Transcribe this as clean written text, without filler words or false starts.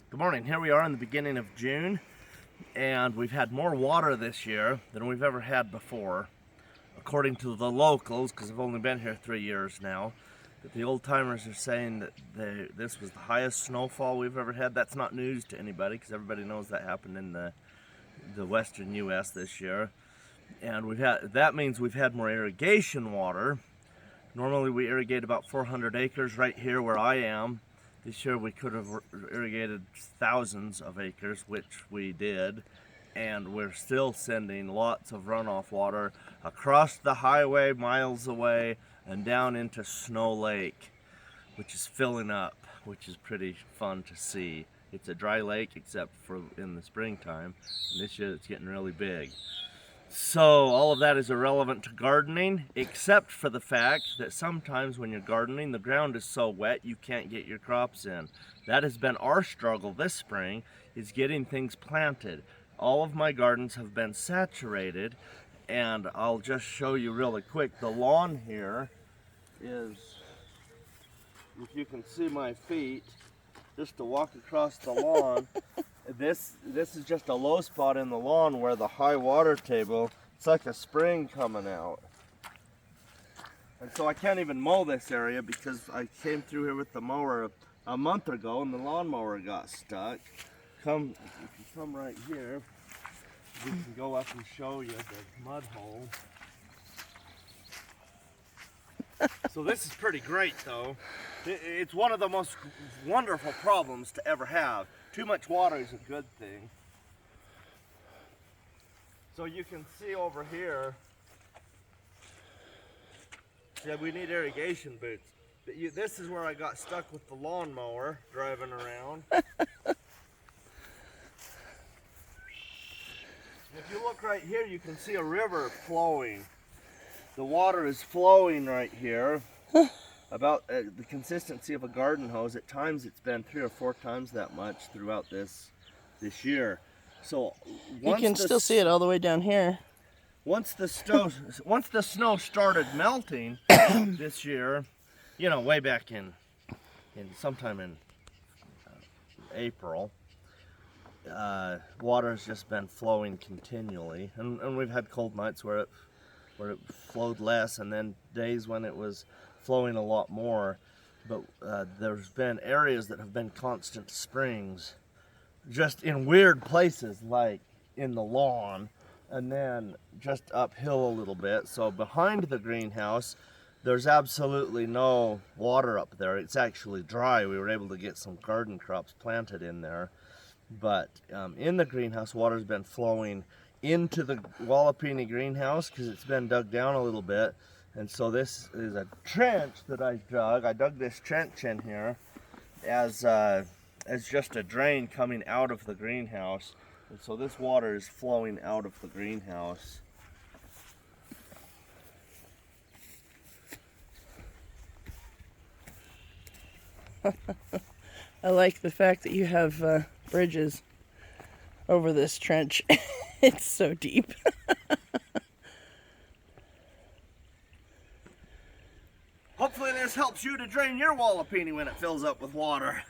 Good morning. Here we are in the beginning of June, and we've had more water this year than we've ever had before, according to the locals, because I've only been here 3 years now. But the old timers are saying that this was the highest snowfall we've ever had. That's not news to anybody, because everybody knows that happened in the western U.S. this year. And that means we've had more irrigation water. Normally we irrigate about 400 acres right here where I am. This year we could have irrigated thousands of acres, which we did, and we're still sending lots of runoff water across the highway miles away and down into Snow Lake, which is filling up, which is pretty fun to see. It's a dry lake except for in the springtime, and this year it's getting really big. So all of that is irrelevant to gardening, except for the fact that sometimes when you're gardening, the ground is so wet you can't get your crops in. That has been our struggle this spring, is getting things planted. All of my gardens have been saturated, and I'll just show you really quick. The lawn here is, if you can see my feet, just to walk across the lawn, this is just a low spot in the lawn where the high water table, it's like a spring coming out. And so I can't even mow this area because I came through here with the mower a month ago and the lawnmower got stuck. If you come right here, we can go up and show you the mud hole. So this is pretty great though. It's one of the most wonderful problems to ever have. Too much water is a good thing. So you can see over here, yeah, we need irrigation boots. This is where I got stuck with the lawnmower driving around. If you look right here, you can see a river flowing. The water is flowing right here, about the consistency of a garden hose. At times it's been 3 or 4 times that much throughout this year. So you can still see it all the way down here. Once the snow started melting this year, you know, way back in sometime in April, water has just been flowing continually, and we've had cold nights where it flowed less, and then days when it was flowing a lot more. But there's been areas that have been constant springs, just in weird places like in the lawn, and then just uphill a little bit. So behind the greenhouse, there's absolutely no water up there. It's actually dry. We were able to get some garden crops planted in there. But in the greenhouse, water's been flowing into the Wallapini greenhouse because it's been dug down a little bit. And so this is a trench that I dug. I dug this trench in here as just a drain coming out of the greenhouse. And so this water is flowing out of the greenhouse. I like the fact that you have bridges over this trench. It's so deep. Hopefully this helps you to drain your Wallapini when it fills up with water.